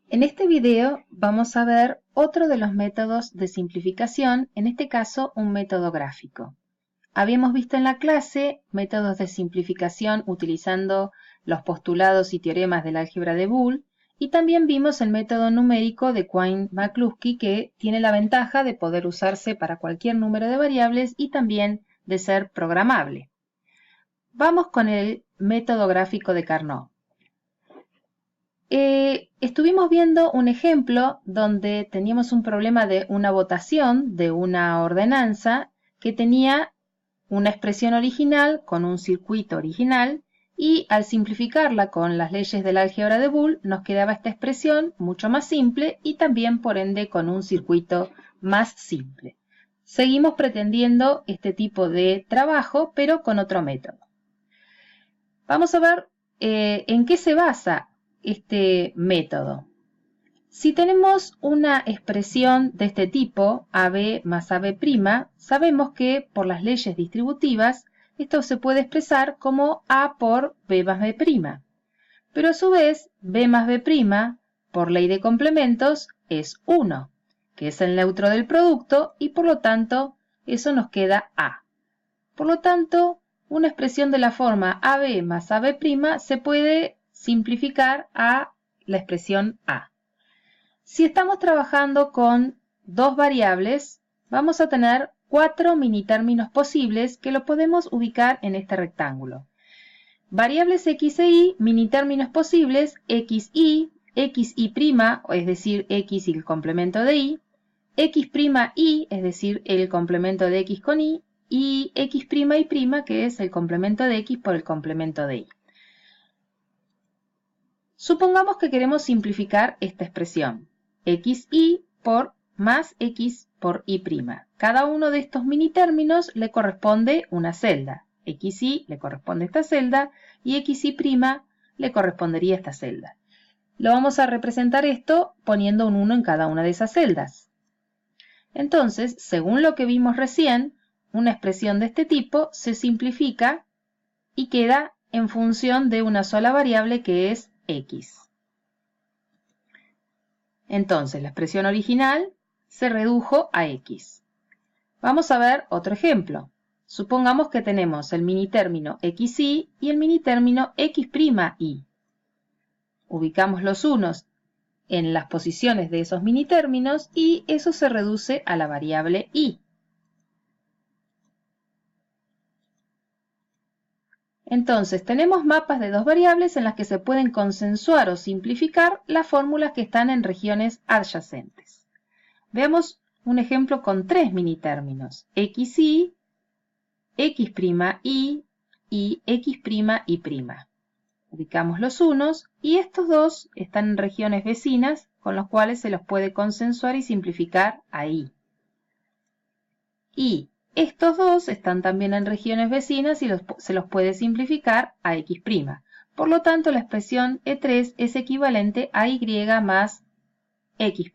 En este video vamos a ver otro de los métodos de simplificación, en este caso un método gráfico. Habíamos visto en la clase métodos de simplificación utilizando los postulados y teoremas del álgebra de Boole, y también vimos el método numérico de Quine-McCluskey, que tiene la ventaja de poder usarse para cualquier número de variables y también de ser programable. Vamos con el método gráfico de Carnot. Estuvimos viendo un ejemplo donde teníamos un problema de una votación de una ordenanza que tenía una expresión original con un circuito original, y al simplificarla con las leyes del álgebra de Boole nos quedaba esta expresión mucho más simple y también por ende con un circuito más simple. Seguimos pretendiendo este tipo de trabajo pero con otro método. Vamos a ver en qué se basa este método. Si tenemos una expresión de este tipo, AB más AB', sabemos que por las leyes distributivas esto se puede expresar como A por B más B'. Pero a su vez, B más B', por ley de complementos, es 1, que es el neutro del producto, y por lo tanto eso nos queda A. Por lo tanto, una expresión de la forma AB más AB' se puede simplificar a la expresión A. Si estamos trabajando con dos variables, vamos a tener 4 minitérminos posibles que lo podemos ubicar en este rectángulo. Variables x e y, minitérminos posibles, xy, xy', es decir, x y el complemento de y, x'y, es decir, el complemento de x con y x'y', que es el complemento de x por el complemento de y. Supongamos que queremos simplificar esta expresión, xy por más x por y'. Cada uno de estos minitérminos le corresponde una celda. xy le corresponde esta celda y xy' le correspondería esta celda. Lo vamos a representar esto poniendo un 1 en cada una de esas celdas. Entonces, según lo que vimos recién, una expresión de este tipo se simplifica y queda en función de una sola variable que es x. Entonces, la expresión original se redujo a x. Vamos a ver otro ejemplo. Supongamos que tenemos el minitérmino xy y el minitérmino x'y. Ubicamos los unos en las posiciones de esos minitérminos y eso se reduce a la variable y. Entonces, tenemos mapas de dos variables en las que se pueden consensuar o simplificar las fórmulas que están en regiones adyacentes. Veamos un ejemplo con tres minitérminos, xy, x'y y x'y'. Ubicamos los unos y estos dos están en regiones vecinas con los cuales se los puede consensuar y simplificar a y. Y estos dos están también en regiones vecinas y se los puede simplificar a x'. Por lo tanto, la expresión E3 es equivalente a y más x'.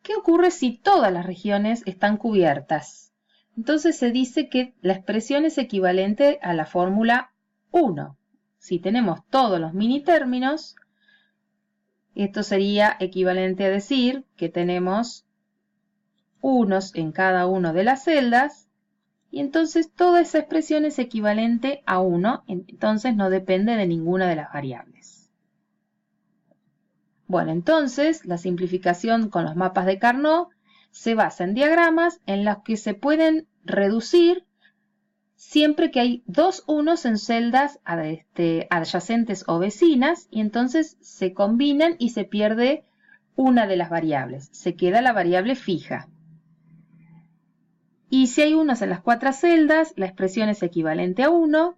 ¿Qué ocurre si todas las regiones están cubiertas? Entonces se dice que la expresión es equivalente a la fórmula 1. Si tenemos todos los minitérminos, esto sería equivalente a decir que tenemos unos en cada una de las celdas, y entonces toda esa expresión es equivalente a 1, entonces no depende de ninguna de las variables. Bueno, entonces la simplificación con los mapas de Carnot se basa en diagramas en los que se pueden reducir siempre que hay dos unos en celdas adyacentes o vecinas, y entonces se combinan y se pierde una de las variables, se queda la variable fija. Y si hay unos en las 4 celdas, la expresión es equivalente a 1.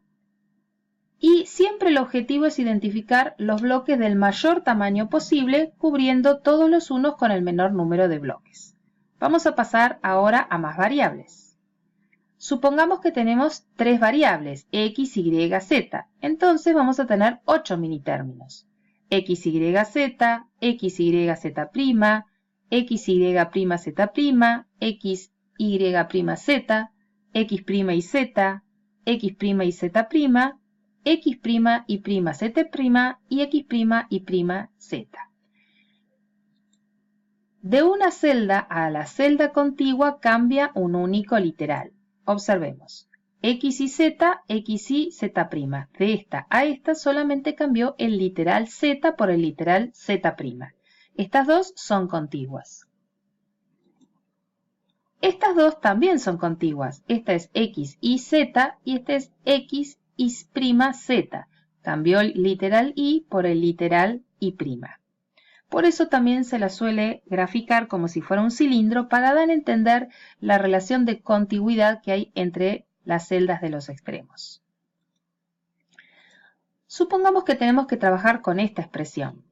Y siempre el objetivo es identificar los bloques del mayor tamaño posible, cubriendo todos los unos con el menor número de bloques. Vamos a pasar ahora a más variables. Supongamos que tenemos 3 variables, x, y, z. Entonces vamos a tener 8 minitérminos. x, y, z, x, y, z', x, y, z', x, y', z, x' y z, x' y z', x' y' z' y x' y' z. De una celda a la celda contigua cambia un único literal. Observemos. X y Z, X y Z'. De esta a esta solamente cambió el literal Z por el literal Z'. Estas dos son contiguas. Estas dos también son contiguas. Esta es X y Z y esta es X y' Z. Cambió el literal Y por el literal Y'. Por eso también se la suele graficar como si fuera un cilindro para dar a entender la relación de contigüidad que hay entre las celdas de los extremos. Supongamos que tenemos que trabajar con esta expresión.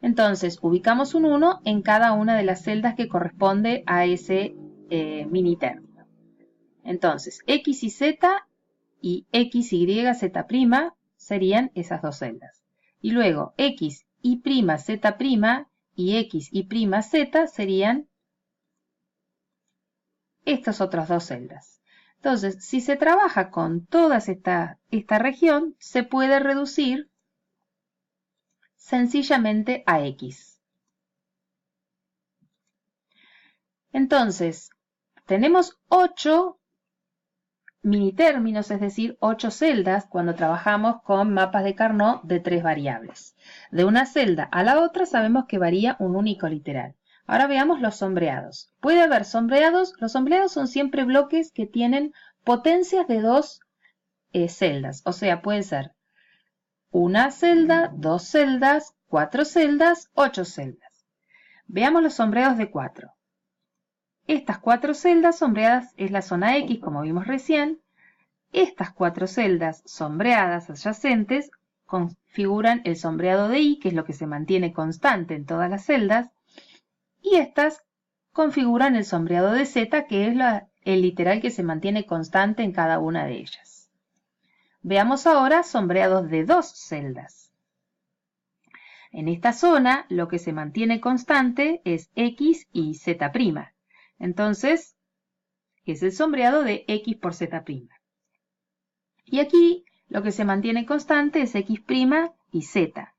Entonces, ubicamos un 1 en cada una de las celdas que corresponde a ese mini término. Entonces, X y Z y X, Y, Z' serían esas dos celdas. Y luego, X, Y', Z' y X, Y', Z serían estas otras dos celdas. Entonces, si se trabaja con toda esta región, se puede reducir sencillamente a X. Entonces, tenemos 8 minitérminos, es decir, 8 celdas cuando trabajamos con mapas de Carnot de 3 variables. De una celda a la otra sabemos que varía un único literal. Ahora veamos los sombreados. Puede haber sombreados, los sombreados son siempre bloques que tienen potencias de 2 celdas, o sea, puede ser una celda, 2 celdas, 4 celdas, 8 celdas. Veamos los sombreados de 4. Estas 4 celdas sombreadas es la zona X, como vimos recién. Estas 4 celdas sombreadas adyacentes configuran el sombreado de Y, que es lo que se mantiene constante en todas las celdas. Y estas configuran el sombreado de Z, que es el literal que se mantiene constante en cada una de ellas. Veamos ahora sombreados de 2 celdas. En esta zona lo que se mantiene constante es X y Z'. Entonces, es el sombreado de X por Z'. Y aquí lo que se mantiene constante es X' y Z.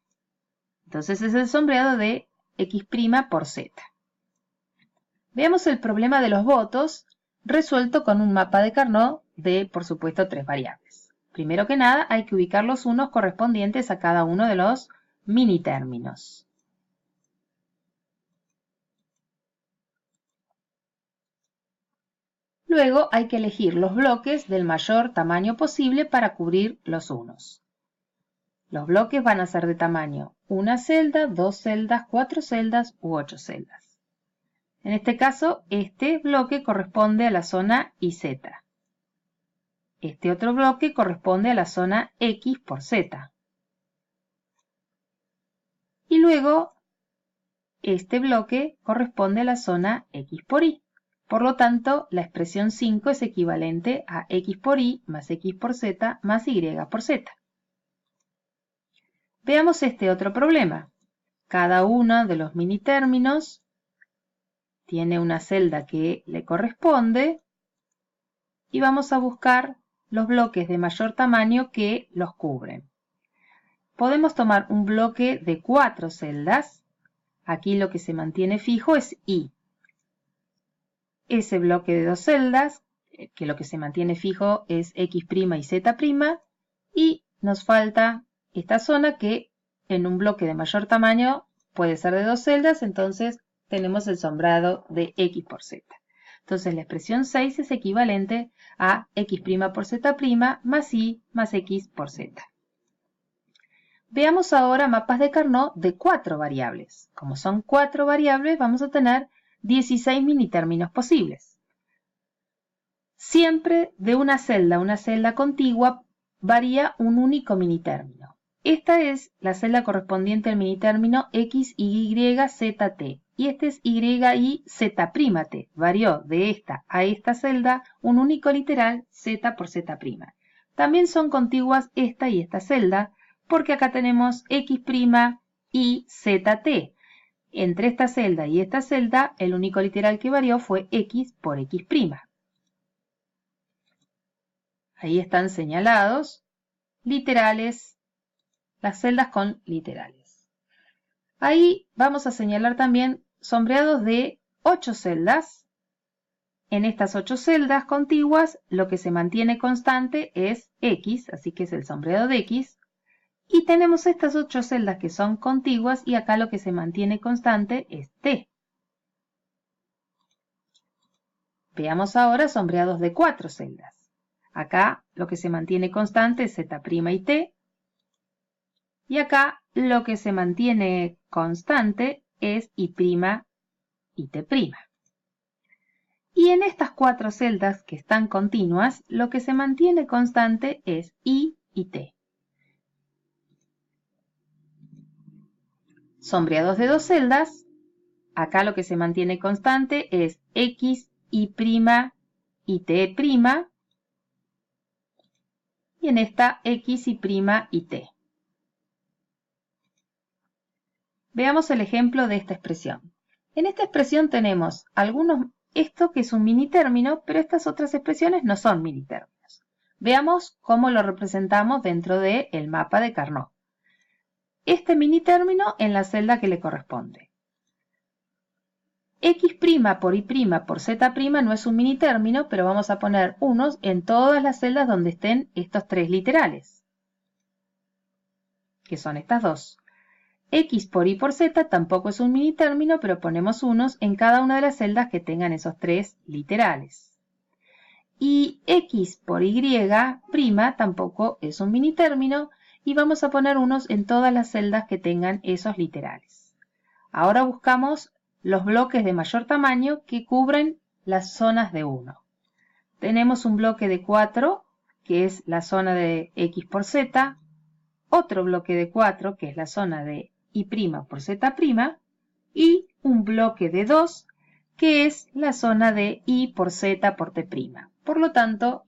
Entonces es el sombreado de X' por Z. Veamos el problema de los votos resuelto con un mapa de Carnot de, por supuesto, 3 variables. Primero que nada, hay que ubicar los unos correspondientes a cada uno de los minitérminos. Luego hay que elegir los bloques del mayor tamaño posible para cubrir los unos. Los bloques van a ser de tamaño 1 celda, 2 celdas, 4 celdas u 8 celdas. En este caso, este bloque corresponde a la zona YZ. Este otro bloque corresponde a la zona X por Z. Y luego, este bloque corresponde a la zona X por Y. Por lo tanto, la expresión 5 es equivalente a X por Y más X por Z más Y por Z. Veamos este otro problema. Cada uno de los minitérminos tiene una celda que le corresponde y vamos a buscar los bloques de mayor tamaño que los cubren. Podemos tomar un bloque de 4 celdas. Aquí lo que se mantiene fijo es Y. Ese bloque de 2 celdas, que lo que se mantiene fijo es X' y Z', y nos falta esta zona que en un bloque de mayor tamaño puede ser de 2 celdas, entonces tenemos el sombreado de X por Z. Entonces la expresión 6 es equivalente a X' por Z' más Y más X por Z. Veamos ahora mapas de Carnot de 4 variables. Como son 4 variables, vamos a tener 16 minitérminos posibles. Siempre de una celda a una celda contigua varía un único minitérmino. Esta es la celda correspondiente al minitérmino X, Y, Z, T. Y este es Y, Y, Z', T. Varió de esta a esta celda un único literal Z por Z'. También son contiguas esta y esta celda, porque acá tenemos X' y ZT. Entre esta celda y esta celda, el único literal que varió fue X por X'. Ahí están señalados literales, las celdas con literales. Ahí vamos a señalar también sombreados de 8 celdas. En estas 8 celdas contiguas, lo que se mantiene constante es X, así que es el sombreado de X. Y tenemos estas 8 celdas que son contiguas y acá lo que se mantiene constante es T. Veamos ahora sombreados de 4 celdas. Acá lo que se mantiene constante es Z' y T. Y acá lo que se mantiene constante es I' y T'. Y en estas 4 celdas que están continuas, lo que se mantiene constante es I y T. Sombreados de 2 celdas, acá lo que se mantiene constante es X, Y' y T'. Y en esta X, Y' y T. Veamos el ejemplo de esta expresión. En esta expresión tenemos esto que es un minitérmino, pero estas otras expresiones no son minitérminos. Veamos cómo lo representamos dentro del mapa de Carnot. Este minitérmino en la celda que le corresponde. X' por Y' por Z' no es un minitérmino, pero vamos a poner unos en todas las celdas donde estén estos 3 literales, que son estas dos. X por Y por Z tampoco es un minitérmino, pero ponemos unos en cada una de las celdas que tengan esos 3 literales. Y X por Y' tampoco es un minitérmino, y vamos a poner unos en todas las celdas que tengan esos literales. Ahora buscamos los bloques de mayor tamaño que cubren las zonas de 1. Tenemos un bloque de 4, que es la zona de X por Z, otro bloque de 4, que es la zona de Y' por Z', y un bloque de 2, que es la zona de Y por Z por T'. Por lo tanto,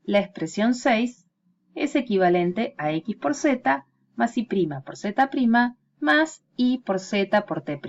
la expresión 6 es equivalente a X por Z más Y' por Z' más Y por Z por T'.